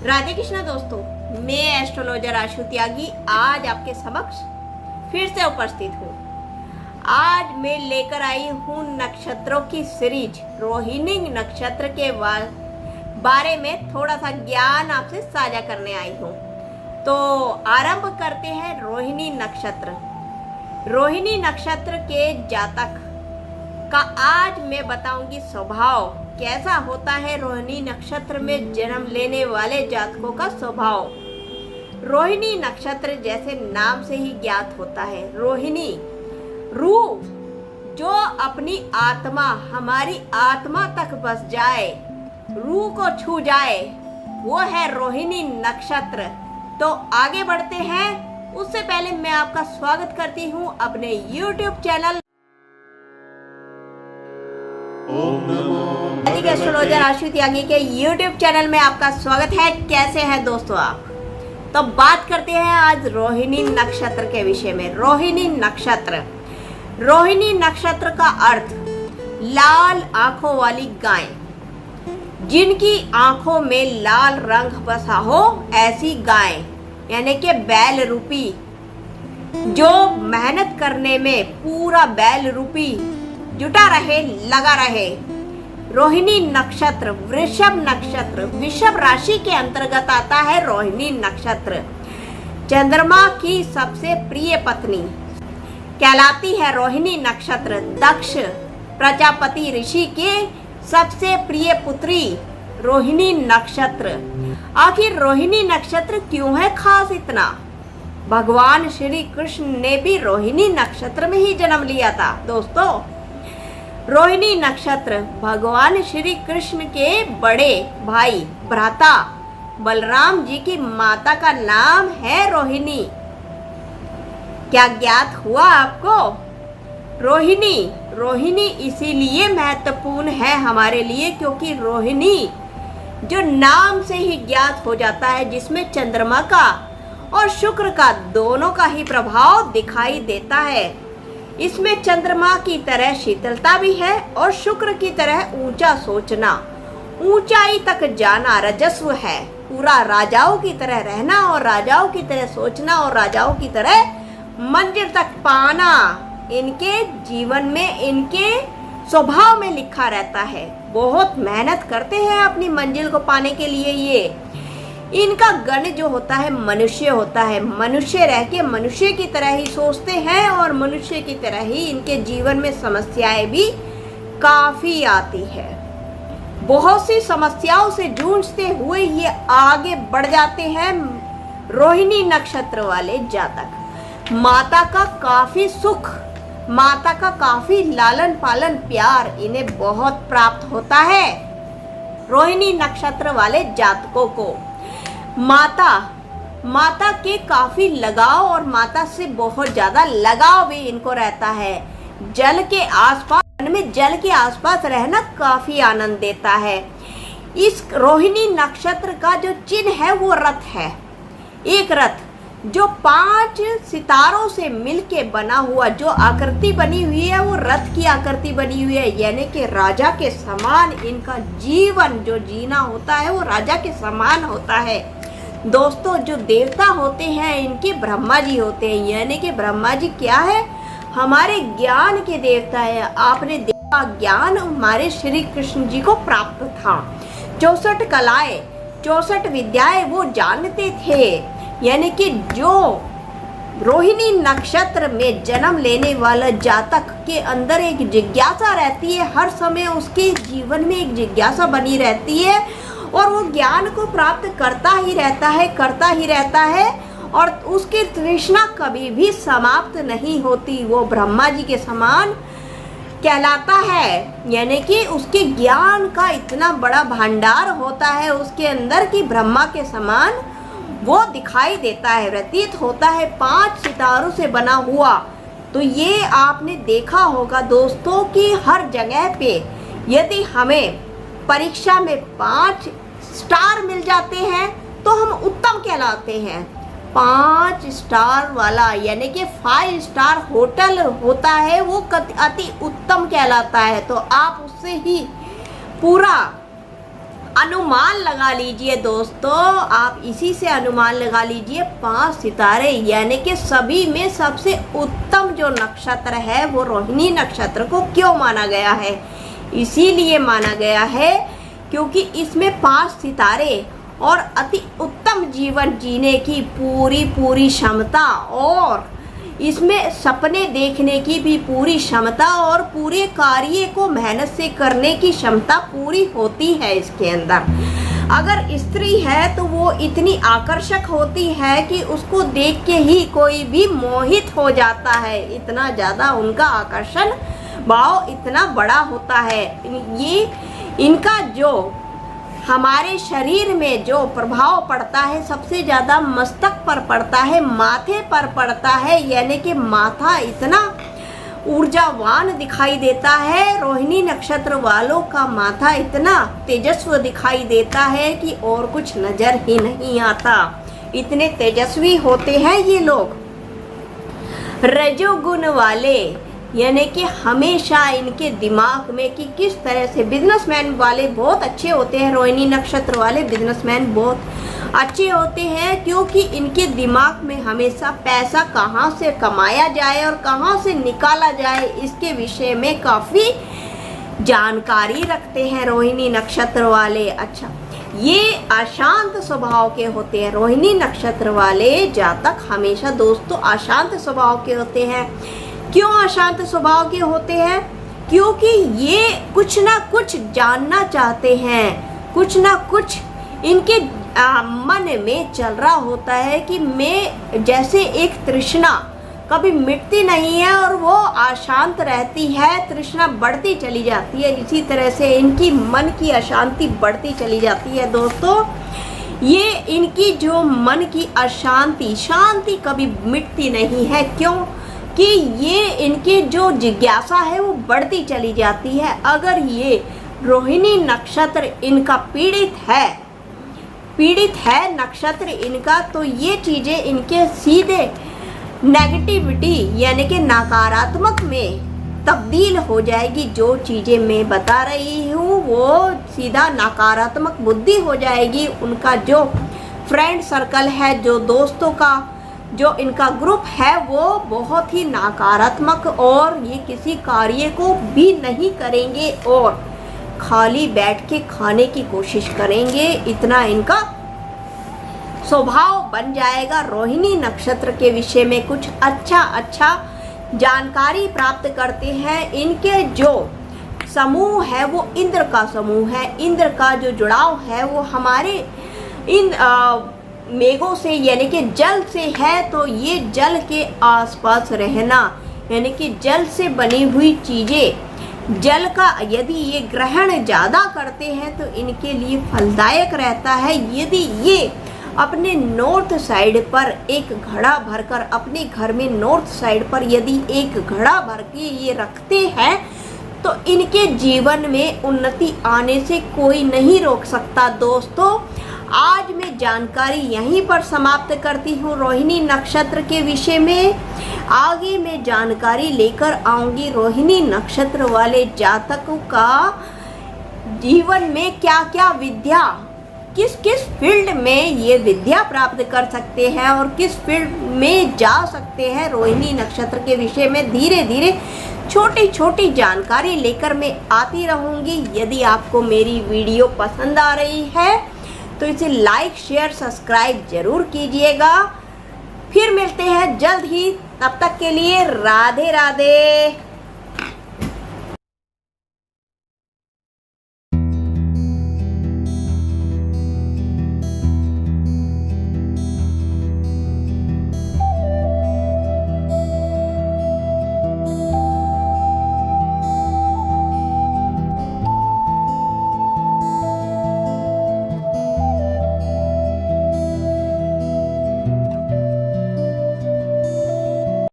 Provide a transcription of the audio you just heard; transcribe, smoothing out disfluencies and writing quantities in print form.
राधे कृष्णा दोस्तों, मैं एस्ट्रोलॉजर आशु त्यागी आज आपके समक्ष फिर से उपस्थित हूँ। आज मैं लेकर आई हूँ नक्षत्रों की सीरीज रोहिणी नक्षत्र के बारे में थोड़ा सा ज्ञान आपसे साझा करने आई हूँ। तो आरंभ करते हैं रोहिणी नक्षत्र। रोहिणी नक्षत्र के जातक का आज मैं बताऊंगी स्वभाव कैसा होता है। रोहिणी नक्षत्र में जन्म लेने वाले जातकों का स्वभाव। रोहिणी नक्षत्र जैसे नाम से ही ज्ञात होता है। रोहिणी रूह जो अपनी आत्मा, हमारी आत्मा तक बस जाए, रूह को छू जाए, वो है रोहिणी नक्षत्र। तो आगे बढ़ते हैं, उससे पहले मैं आपका स्वागत करती हूँ अपने YouTube चैनल एस्ट्रोलॉजर आशु त्यागी के YouTube चैनल में आपका स्वागत है। कैसे हैं दोस्तों आप? तो बात करते हैं आज रोहिणी नक्षत्र के विषय में। रोहिणी नक्षत्र, रोहिणी नक्षत्र का अर्थ लाल आंखों वाली गाय, जिनकी आंखों में लाल रंग बसा हो, ऐसी गाय यानी कि बैल रूपी, जो मेहनत करने में पूरा बैल रूपी जुटा रहे, लगा रहे। रोहिणी नक्षत्र वृषभ नक्षत्र, वृषभ राशि के अंतर्गत आता है रोहिणी नक्षत्र। चंद्रमा की सबसे प्रिय पत्नी कहलाती है रोहिणी नक्षत्र। दक्ष प्रजापति ऋषि के सबसे प्रिय पुत्री रोहिणी नक्षत्र। आखिर रोहिणी नक्षत्र क्यों है खास इतना? भगवान श्री कृष्ण ने भी रोहिणी नक्षत्र में ही जन्म लिया था दोस्तों। रोहिणी नक्षत्र भगवान श्री कृष्ण के बड़े भाई भ्राता बलराम जी की माता का नाम है रोहिणी। क्या ज्ञात हुआ आपको? रोहिणी इसीलिए महत्वपूर्ण है हमारे लिए क्योंकि रोहिणी जो नाम से ही ज्ञात हो जाता है, जिसमें चंद्रमा का और शुक्र का दोनों का ही प्रभाव दिखाई देता है। इसमें चंद्रमा की तरह शीतलता भी है और शुक्र की तरह ऊंचा सोचना, ऊंचाई तक जाना रजस्व है। पूरा राजाओं की तरह रहना और राजाओं की तरह सोचना और राजाओं की तरह मंजिल तक पाना इनके जीवन में, इनके स्वभाव में लिखा रहता है। बहुत मेहनत करते हैं अपनी मंजिल को पाने के लिए। ये इनका गण जो होता है मनुष्य होता है। मनुष्य रह के मनुष्य की तरह ही सोचते हैं और मनुष्य की तरह ही इनके जीवन में समस्याएं भी काफी आती है। बहुत सी समस्याओं से जूझते हुए ये आगे बढ़ जाते हैं रोहिणी नक्षत्र वाले जातक। माता का काफी सुख, माता का काफी लालन पालन प्यार इन्हें बहुत प्राप्त होता है। रोहिणी नक्षत्र वाले जातकों को माता के काफी लगाव और माता से बहुत ज्यादा लगाव भी इनको रहता है। जल के आसपास रहना काफी आनंद देता है। इस रोहिणी नक्षत्र का जो चिन्ह है वो रथ है। एक रथ जो 5 सितारों से मिलके बना हुआ जो आकृति बनी हुई है, वो रथ की आकृति बनी हुई है। यानी कि राजा के समान इनका जीवन जो जीना होता है वो राजा के समान होता है। दोस्तों, जो देवता होते हैं इनके ब्रह्मा जी होते हैं। यानी कि ब्रह्मा जी क्या है? हमारे ज्ञान के देवता है। आपने देखा ज्ञान हमारे श्री कृष्ण जी को प्राप्त था। 64 कलाएं, 64 विद्याएं वो जानते थे। यानी कि जो रोहिणी नक्षत्र में जन्म लेने वाला जातक के अंदर एक जिज्ञासा रहती है, हर समय उसके जीवन में एक जिज्ञासा बनी रहती है और वो ज्ञान को प्राप्त करता ही रहता है और उसकी तृष्णा कभी भी समाप्त नहीं होती। वो ब्रह्मा जी के समान कहलाता है। यानी कि उसके ज्ञान का इतना बड़ा भंडार होता है उसके अंदर कि ब्रह्मा के समान वो दिखाई देता है, व्यतीत होता है। 5 सितारों से बना हुआ। तो ये आपने देखा होगा दोस्तों कि हर जगह पे यदि हमें परीक्षा में 5 स्टार मिल जाते हैं तो हम उत्तम कहलाते हैं। 5 स्टार वाला यानी कि 5 स्टार होटल होता है वो अति उत्तम कहलाता है। तो आप उससे ही पूरा अनुमान लगा लीजिए दोस्तों, आप इसी से अनुमान लगा लीजिए 5 सितारे, यानी कि सभी में सबसे उत्तम जो नक्षत्र है वो रोहिणी नक्षत्र को क्यों माना गया है। इसीलिए माना गया है क्योंकि इसमें 5 सितारे और अति उत्तम जीवन जीने की पूरी क्षमता, और इसमें सपने देखने की भी पूरी क्षमता, और पूरे कार्य को मेहनत से करने की क्षमता पूरी होती है इसके अंदर। अगर स्त्री है तो वो इतनी आकर्षक होती है कि उसको देख के ही कोई भी मोहित हो जाता है, इतना ज़्यादा उनका आकर्षण भाव इतना बड़ा होता है। ये इनका जो हमारे शरीर में जो प्रभाव पड़ता है सबसे ज़्यादा मस्तक पर पड़ता है, माथे पर पड़ता है, यानी कि माथा इतना ऊर्जावान दिखाई देता है। रोहिणी नक्षत्र वालों का माथा इतना तेजस्वी दिखाई देता है कि और कुछ नज़र ही नहीं आता, इतने तेजस्वी होते हैं ये लोग। रजोगुण वाले, यानी कि हमेशा इनके दिमाग में कि किस तरह से बिजनेसमैन वाले बहुत अच्छे होते हैं। रोहिणी नक्षत्र वाले बिजनेसमैन बहुत अच्छे होते हैं क्योंकि इनके दिमाग में हमेशा पैसा कहाँ से कमाया जाए और कहाँ से निकाला जाए इसके विषय में काफ़ी जानकारी रखते हैं रोहिणी नक्षत्र वाले। अच्छा, ये अशांत स्वभाव के होते हैं। रोहिणी नक्षत्र वाले जातक हमेशा दोस्तों अशांत स्वभाव के होते हैं। क्यों अशांत स्वभाव के होते हैं? क्योंकि ये कुछ ना कुछ जानना चाहते हैं, कुछ ना कुछ इनके मन में चल रहा होता है कि मैं जैसे एक तृष्णा कभी मिटती नहीं है और वो अशांत रहती है, तृष्णा बढ़ती चली जाती है। इसी तरह से इनकी मन की अशांति बढ़ती चली जाती है दोस्तों। ये इनकी जो मन की अशांति शांति कभी मिटती नहीं है। क्यों? कि ये इनकी जो जिज्ञासा है वो बढ़ती चली जाती है। अगर ये रोहिणी नक्षत्र इनका पीड़ित है नक्षत्र इनका, तो ये चीज़ें इनके सीधे नेगेटिविटी यानी कि नकारात्मक में तब्दील हो जाएगी। जो चीज़ें मैं बता रही हूँ वो सीधा नकारात्मक बुद्धि हो जाएगी। उनका जो फ्रेंड सर्कल है, जो दोस्तों का जो इनका ग्रुप है वो बहुत ही नकारात्मक, और ये किसी कार्य को भी नहीं करेंगे और खाली बैठ के खाने की कोशिश करेंगे। इतना इनका स्वभाव बन जाएगा। रोहिणी नक्षत्र के विषय में कुछ अच्छा जानकारी प्राप्त करते हैं। इनके जो समूह है वो इंद्र का समूह है। इंद्र का जो जुड़ाव है वो हमारे इन मेघों से यानी कि जल से है। तो ये जल के आसपास रहना यानी कि जल से बनी हुई चीज़ें, जल का यदि ये ग्रहण ज़्यादा करते हैं तो इनके लिए फलदायक रहता है। यदि ये अपने नॉर्थ साइड पर एक घड़ा भरकर, अपने घर में नॉर्थ साइड पर यदि एक घड़ा भर के ये रखते हैं तो इनके जीवन में उन्नति आने से कोई नहीं रोक सकता। दोस्तों, आज मैं जानकारी यहीं पर समाप्त करती हूँ रोहिणी नक्षत्र के विषय में। आगे मैं जानकारी लेकर आऊँगी रोहिणी नक्षत्र वाले जातकों का जीवन में क्या क्या विद्या, किस किस फील्ड में ये विद्या प्राप्त कर सकते हैं और किस फील्ड में जा सकते हैं। रोहिणी नक्षत्र के विषय में धीरे धीरे छोटी छोटी जानकारी लेकर मैं आती रहूँगी। यदि आपको मेरी वीडियो पसंद आ रही है तो इसे लाइक शेयर सब्सक्राइब जरूर कीजिएगा। फिर मिलते हैं जल्द ही, तब तक के लिए राधे राधे।